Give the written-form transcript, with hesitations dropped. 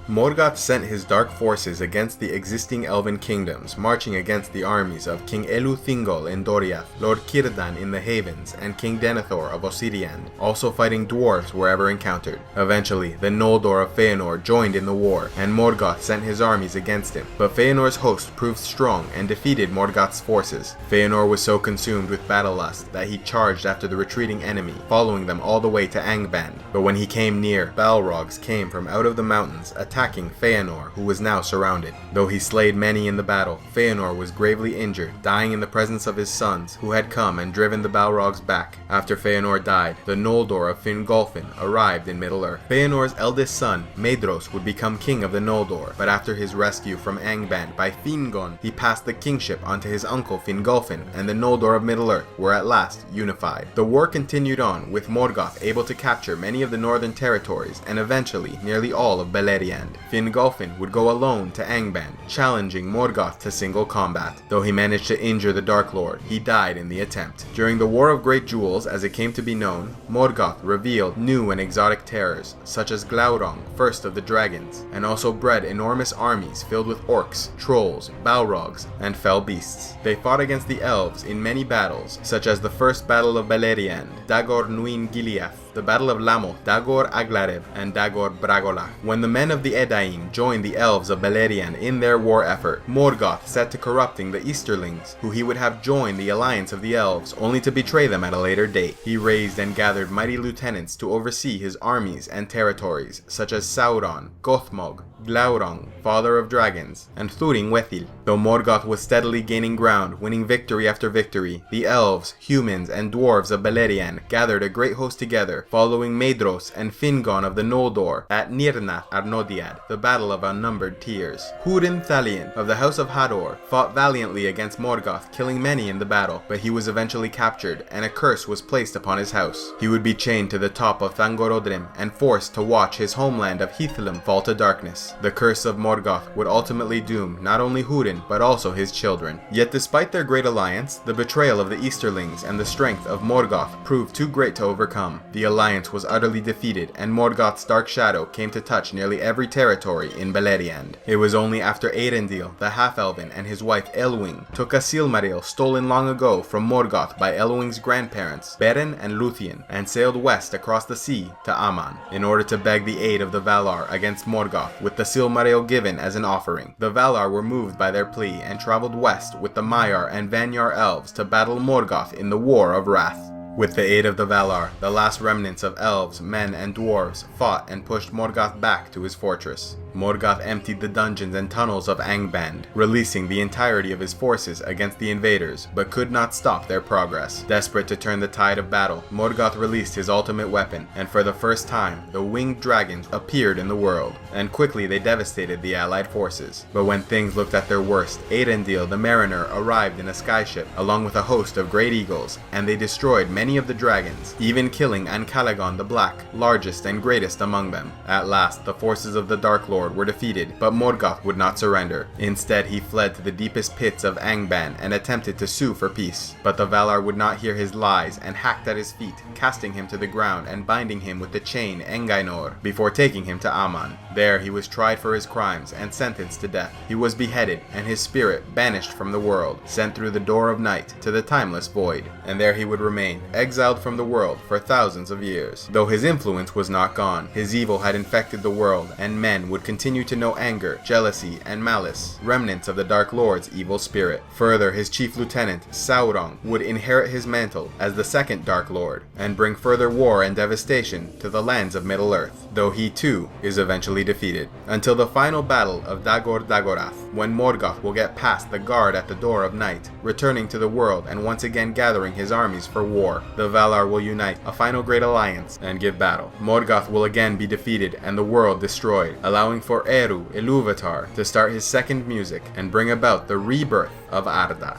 Morgoth sent his dark forces against the existing elven kingdoms, marching against the armies of King Elu Thingol in Doriath, Lord Círdan in the Havens, and King Denethor of Ossiriand, also fighting dwarves wherever encountered. Eventually, the Noldor of Feanor joined in the war, and Morgoth sent his armies against him, but Feanor's host proved strong and defeated Morgoth's forces. Feanor was so consumed with battle lust that he charged after the retreating enemy, following them all the way to Angband. But when he came near, Balrogs came from out of the mountains, attacking Feanor, who was now surrounded. Though he slayed many in the battle, Feanor was gravely injured, dying in the presence of his sons, who had come and driven the Balrogs back. After Feanor died, the Noldor of Fingolfin arrived in Middle-earth. Feanor's eldest son, Maedhros, would become king of the Noldor, but after his rescue from Angband by Fingon, he passed the kingship onto his uncle Fingolfin, and the Noldor of Middle-earth were at last unified. The war continued on, with Morgoth able to capture many of the northern territories, and eventually nearly all of Beleriand. Fingolfin would go alone to Angband, challenging Morgoth to single combat. Though he managed to injure the Dark Lord, he died in the attempt. During the War of Great Jewels, as it came to be known, Morgoth revealed new and exotic terrors, such as Glaurung, first of the dragons, and also bred enormous armies filled with orcs, trolls, balrogs, and fell beasts. They fought against the Elves in many battles, such as the First Battle of Beleriand, Dagor Nuin-Gileath, the Battle of Lamo, Dagor Aglarev, and Dagor Bragola. When the men of the Edain joined the Elves of Beleriand in their war effort, Morgoth set to corrupting the Easterlings, who he would have join the alliance of the Elves, only to betray them at a later date. He raised and gathered mighty lieutenants to oversee his armies and territories, such as Sauron, Gothmog, Glaurung, father of dragons, and Thurin-Wethil. Though Morgoth was steadily gaining ground, winning victory after victory, the elves, humans, and dwarves of Beleriand gathered a great host together, following Maedhros and Fingon of the Noldor at Nirnath Arnodiad, the battle of unnumbered tears. Húrin-Thalín of the House of Hador fought valiantly against Morgoth, killing many in the battle, but he was eventually captured, and a curse was placed upon his house. He would be chained to the top of Thangorodrim and forced to watch his homeland of Hithlum fall to darkness. The curse of Morgoth would ultimately doom not only Húrin, but also his children. Yet despite their great alliance, the betrayal of the Easterlings and the strength of Morgoth proved too great to overcome. The alliance was utterly defeated, and Morgoth's dark shadow came to touch nearly every territory in Beleriand. It was only after Earendil, the half-elven, and his wife Elwing took a Silmaril stolen long ago from Morgoth by Elwing's grandparents, Beren and Luthien, and sailed west across the sea to Aman, in order to beg the aid of the Valar against Morgoth, with the Silmaril given as an offering. The Valar were moved by their plea and traveled west with the Maiar and Vanyar elves to battle Morgoth in the War of Wrath. With the aid of the Valar, the last remnants of elves, men, and dwarves fought and pushed Morgoth back to his fortress. Morgoth emptied the dungeons and tunnels of Angband, releasing the entirety of his forces against the invaders, but could not stop their progress. Desperate to turn the tide of battle, Morgoth released his ultimate weapon, and for the first time, the winged dragons appeared in the world, and quickly they devastated the allied forces. But when things looked at their worst, Earendil the Mariner arrived in a skyship, along with a host of great eagles, and they destroyed many of the dragons, even killing Ancalagon the Black, largest and greatest among them. At last, the forces of the Dark Lord were defeated, but Morgoth would not surrender. Instead, he fled to the deepest pits of Angband and attempted to sue for peace. But the Valar would not hear his lies and hacked at his feet, casting him to the ground and binding him with the chain Angainor, before taking him to Aman. There he was tried for his crimes and sentenced to death. He was beheaded, and his spirit banished from the world, sent through the door of night to the timeless void. And there he would remain, exiled from the world for thousands of years. Though his influence was not gone, his evil had infected the world, and men would continue to know anger, jealousy, and malice, remnants of the Dark Lord's evil spirit. Further, his chief lieutenant, Sauron, would inherit his mantle as the second Dark Lord, and bring further war and devastation to the lands of Middle-earth, though he too is eventually defeated. Until the final battle of Dagor Dagorath, when Morgoth will get past the guard at the door of night, returning to the world and once again gathering his armies for war. The Valar will unite, a final great alliance, and give battle. Morgoth will again be defeated and the world destroyed, allowing for Eru Ilúvatar to start his second music and bring about the rebirth of Arda.